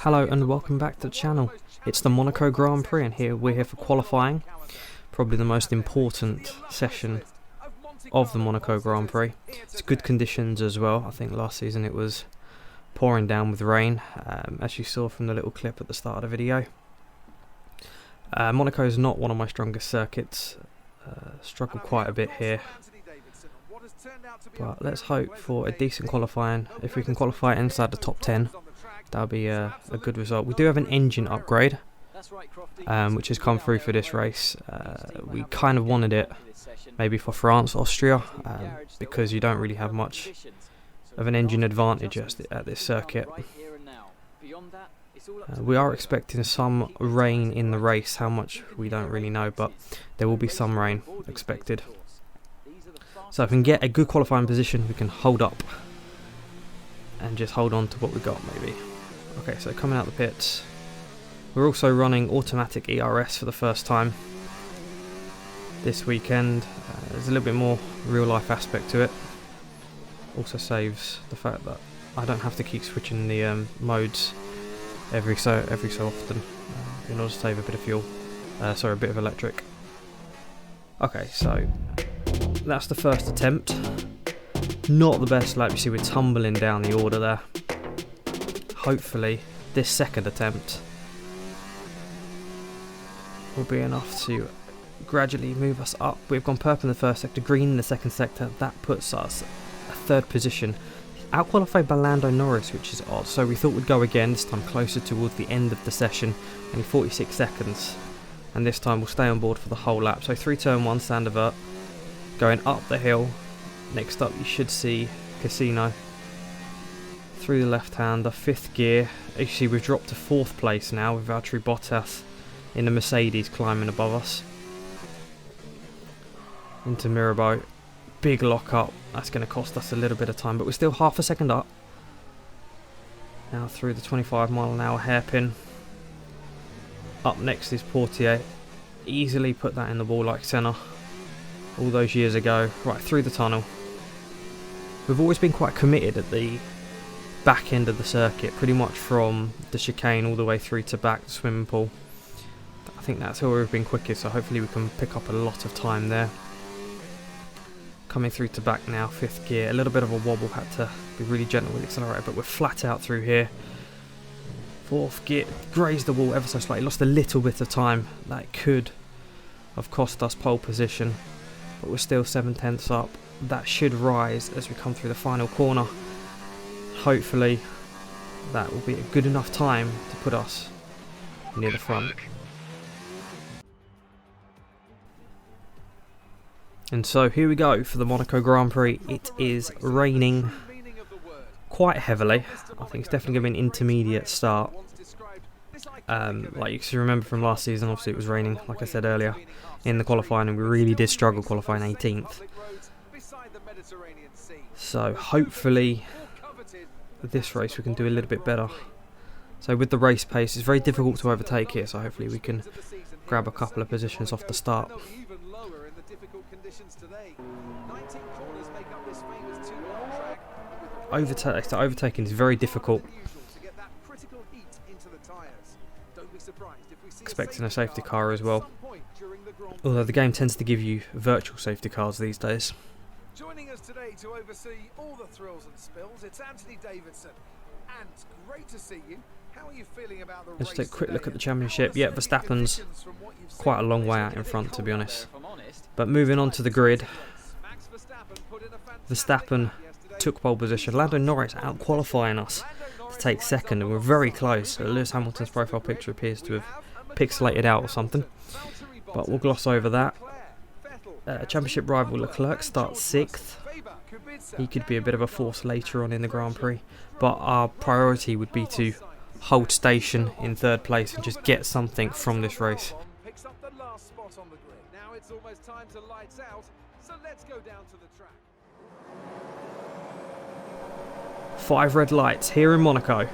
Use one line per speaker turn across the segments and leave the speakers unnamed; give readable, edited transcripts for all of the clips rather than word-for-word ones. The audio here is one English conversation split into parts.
Hello and welcome back to the channel. It's the Monaco Grand Prix and we're here for qualifying. Probably the most important session of the Monaco Grand Prix. It's good conditions as well. I think last season it was pouring down with rain, as you saw from the little clip at the start of the video. Monaco is not one of my strongest circuits. Struggled quite a bit here. But let's hope for a decent qualifying. If we can qualify inside the top 10, that'll be a good result. We do have an engine upgrade, which has come through for this race. We kind of wanted it maybe for France, Austria, because you don't really have much of an engine advantage at this circuit. We are expecting some rain in the race. How much we don't really know, but there will be some rain expected. So if we can get a good qualifying position, we can hold up and just hold on to what we got maybe. Okay, so coming out the pits, we're also running automatic ERS for the first time this weekend. There's a little bit more real life aspect to it. Also saves the fact that I don't have to keep switching the modes every so often in order to save a bit of fuel. Sorry, a bit of electric. Okay, so that's the first attempt. Not the best lap. You see we're tumbling down the order there. Hopefully this second attempt will be enough to gradually move us up. We've gone purple in the first sector, green in the second sector. That puts us a third position. Outqualified by Lando Norris, which is odd. So we thought we'd go again, this time closer towards the end of the session. Only 46 seconds. And this time we'll stay on board for the whole lap. So 3 turn 1 stand divert. Going up the hill. Next up you should see Casino. Through the left-hander, 5th gear. As you see, we've dropped to 4th place now with Valtteri Bottas in the Mercedes climbing above us. Into Mirabeau. Big lock up. That's going to cost us a little bit of time, but we're still half a second up. Now through the 25-mile-an-hour hairpin. Up next is Portier. Easily put that in the wall like Senna all those years ago. Right through the tunnel. We've always been quite committed at the back end of the circuit, pretty much from the chicane all the way through to back the swimming pool. I think that's where we've been quickest, so hopefully we can pick up a lot of time there. Coming through to back now, 5th gear. A little bit of a wobble, had to be really gentle with the accelerator, but we're flat out through here. 4th gear, grazed the wall ever so slightly, lost a little bit of time. That could have cost us pole position, but we're still 7/10 up. That should rise as we come through the final corner. Hopefully that will be a good enough time to put us near the front. And so here we go for the Monaco Grand Prix. It is raining quite heavily. I think it's definitely going to be an intermediate start. Like you can remember from last season, obviously it was raining, like I said earlier, in the qualifying, and we really did struggle qualifying 18th. So hopefully this race we can do a little bit better. So with the race pace, it's very difficult to overtake here, so hopefully we can grab a couple of positions off the start. Overtaking is very difficult. Expecting a safety car as well. Although the game tends to give you virtual safety cars these days.
Joining us today to oversee all the thrills and spills, it's Anthony Davidson. And great to see you. How are you feeling about the race?
Let's take a quick look at the championship. Yeah, Verstappen's quite a long way out in front, to be honest. But moving on to the grid, Verstappen took pole position. Lando Norris out qualifying us to take second, and we're very close. Lewis Hamilton's profile picture appears to have pixelated out or something, but we'll gloss over that. Championship rival Leclerc starts 6th. He could be a bit of a force later on in the Grand Prix, but our priority would be to hold station in 3rd place and just get something from this race.
Picks up the last spot on the grid. Now it's almost time to lights out, so let's go down to the track.
5 red lights here in Monaco.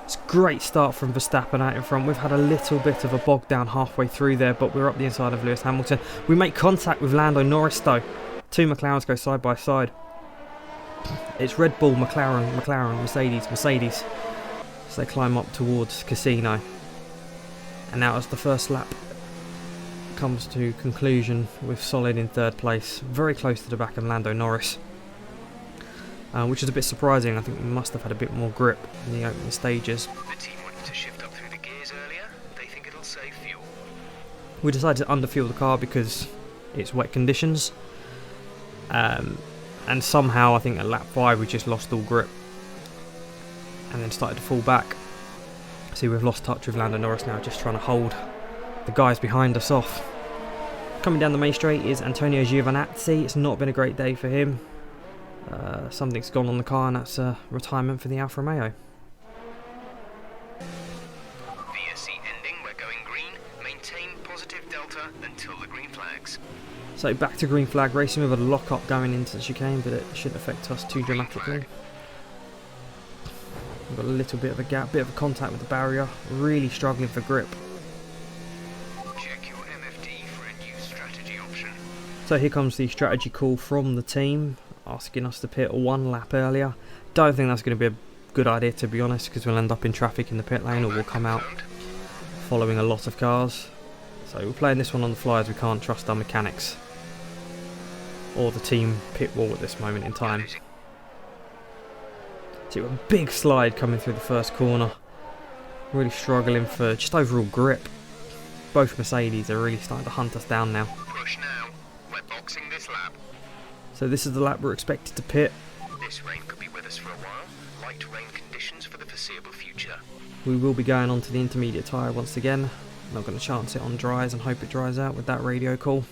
It's a great start from Verstappen out in front. We've had a little bit of a bog down halfway through there, but we're up the inside of Lewis Hamilton. We make contact with Lando Norris though. 2 McLarens go side by side. It's Red Bull, McLaren, Mercedes. So they climb up towards Casino. And now as the first lap comes to conclusion with Solid in third place, very close to the back of Lando Norris. Which is a bit surprising. I think we must have had a bit more grip in the opening stages.
The team wanted to shift up through the gears earlier. They think it'll save fuel.
We decided to underfuel the car because it's wet conditions. And somehow I think at lap 5 we just lost all grip. And then started to fall back. See, we've lost touch with Lando Norris now, just trying to hold the guys behind us off. Coming down the main straight is Antonio Giovinazzi. It's not been a great day for him. Something's gone on the car, and that's retirement for the Alfa Romeo.
VSC ending, we're going green. Maintain positive delta until the green flags.
So back to green flag racing with a lock-up going into the chicane, but it shouldn't affect us too dramatically. We've got a little bit of a gap, bit of a contact with the barrier. Really struggling for grip.
Check your MFD for a new strategy option.
So here comes the strategy call from the team, asking us to pit 1 lap earlier. Don't think that's going to be a good idea, to be honest, because we'll end up in traffic in the pit lane, or we'll come out following a lot of cars. So we're playing this one on the fly, as we can't trust our mechanics or the team pit wall at this moment in time. So a big slide coming through the first corner. Really struggling for just overall grip. Both Mercedes are really starting to hunt us down now.
Push now. We're boxing this lap.
So this is the lap we're expected to pit.
This rain could be with us for a while. Light rain conditions for the foreseeable future.
We will be going on to the intermediate tyre once again. Not going to chance it on dries and hope it dries out with that radio call.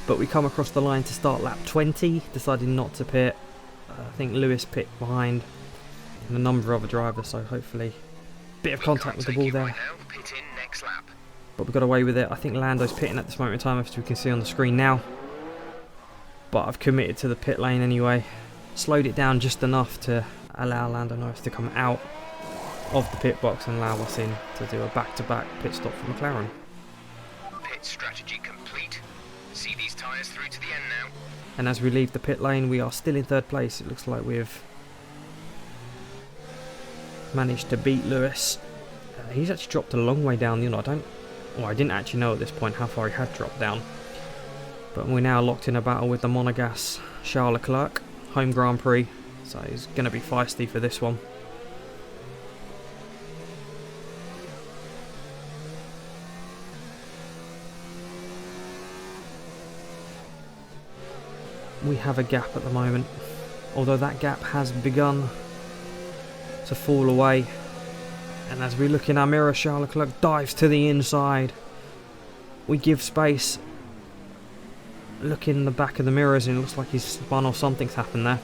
But we come across the line to start lap 20, deciding not to pit. I think Lewis pit behind and a number of other drivers, so hopefully a bit of contact with the ball there.
Right now. Pit in next lap.
But we got away with it. I think Lando's pitting at this moment in time, as we can see on the screen now. But I've committed to the pit lane anyway. Slowed it down just enough to allow Lando Norris to come out of the pit box and allow us in to do a back-to-back pit stop for McLaren.
Pit strategy complete. See these tyres through to the end now.
And as we leave the pit lane, we are still in third place. It looks like we've managed to beat Lewis. He's actually dropped a long way down. You know, I didn't actually know at this point how far he had dropped down. But we're now locked in a battle with the Monegasque Charles Leclerc, home Grand Prix. So he's going to be feisty for this one. We have a gap at the moment, although that gap has begun to fall away. And as we look in our mirror, Charles Leclerc dives to the inside. We give space. Look in the back of the mirrors and it looks like he's spun or something's happened there.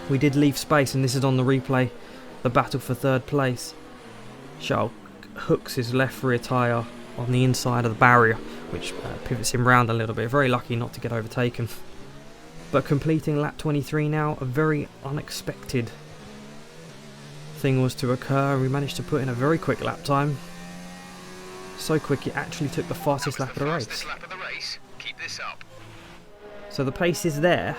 We did leave space, and this is on the replay, the battle for third place. Charles hooks his left rear tyre on the inside of the barrier, which pivots him round a little bit. Very lucky not to get overtaken. But completing lap 23 now, a very unexpected thing was to occur. We managed to put in a very quick lap time. So quick it actually took the fastest lap of the race.
Keep this up.
So the pace is there.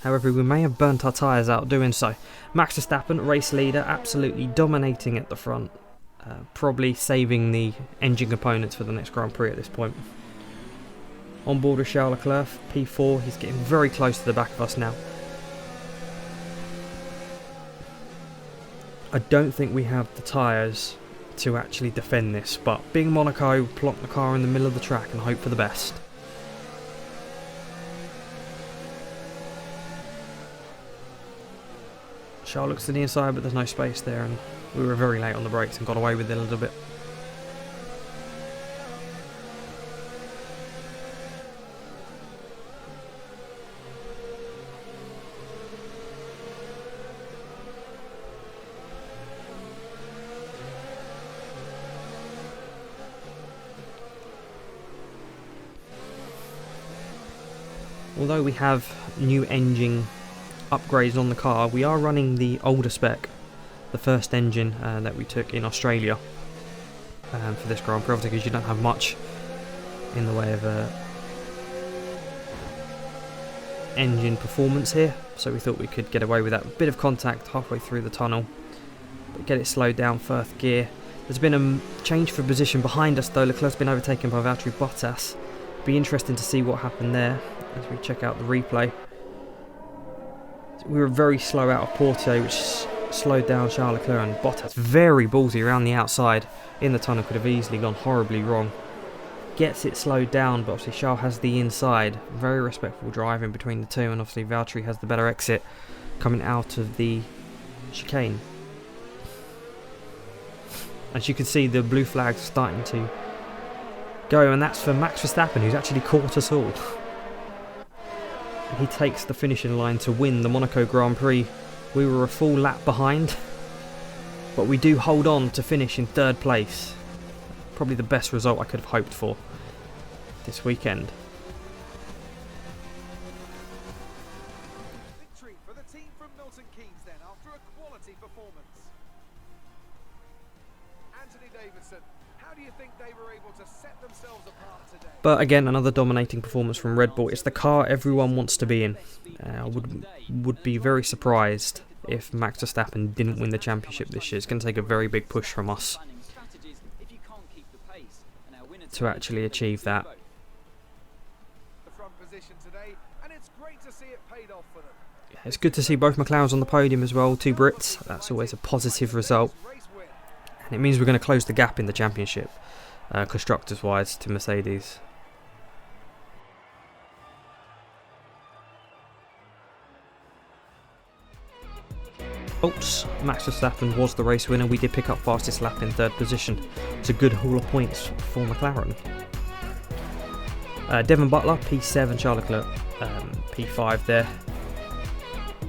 However, we may have burnt our tyres out doing so. Max Verstappen, race leader, absolutely dominating at the front. Probably saving the engine components for the next Grand Prix at this point. On board with Charles Leclerc, P4, he's getting very close to the back of us now. I don't think we have the tyres to actually defend this, but being Monaco, plonk the car in the middle of the track and hope for the best. Charles looks to the inside, but there's no space there, and we were very late on the brakes and got away with it a little bit. Although we have new engine upgrades on the car, we are running the older spec, the first engine that we took in Australia for this Grand Prix, because you don't have much in the way of engine performance here, so we thought we could get away with that. A bit of contact halfway through the tunnel, but get it slowed down first gear. There's been a change for position behind us though. Leclerc's been overtaken by Valtteri Bottas. Be interesting to see what happened there as we check out the replay. We were very slow out of Porto, which slowed down Charles Leclerc, and Bottas very ballsy around the outside in the tunnel, could have easily gone horribly wrong. Gets it slowed down, but obviously Charles has the inside. Very respectful driving between the two, and obviously Valtteri has the better exit coming out of the chicane. As you can see, the blue flags starting to go, and that's for Max Verstappen, who's actually caught us all. He takes the finishing line to win the Monaco Grand Prix. We were a full lap behind, but we do hold on to finish in 3rd place. Probably the best result I could have hoped for this weekend.
Victory for the team from Milton Keynes then, after a quality performance. Anthony Davidson, how do you think they were able to set themselves apart today?
But again, another dominating performance from Red Bull. It's the car everyone wants to be in. I would be very surprised if Max Verstappen didn't win the championship this year. It's going to take a very big push from us to actually achieve that.
The front position today, and it's great to see it paid off for them.
Yeah, it's good to see both McLarens on the podium as well, 2 Brits. That's always a positive result. And it means we're going to close the gap in the championship, constructors-wise, to Mercedes. Max Verstappen was the race winner. We did pick up fastest lap in 3rd position. It's a good haul of points for McLaren. Devon Butler, P7, Charles Leclerc, P5 there.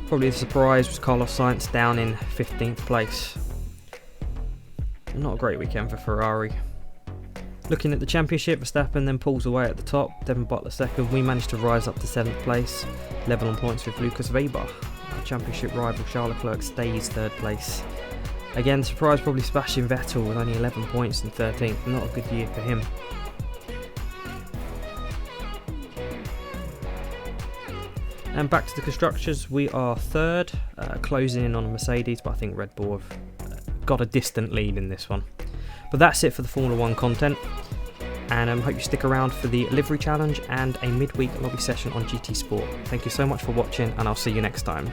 Probably the surprise was Carlos Sainz down in 15th place. Not a great weekend for Ferrari. Looking at the championship, Verstappen then pulls away at the top. Devon Butler 2nd. We managed to rise up to 7th place, level on points with Lucas Weber. Our championship rival Charles Leclerc stays 3rd place. Again, surprise probably Sebastian Vettel with only 11 points in 13th. Not a good year for him. And back to the constructors, we are 3rd, closing in on a Mercedes, but I think Red Bull have got a distant lead in this one. But that's it for the Formula 1 content, and I hope you stick around for the livery challenge and a midweek lobby session on GT Sport. Thank you so much for watching, and I'll see you next time.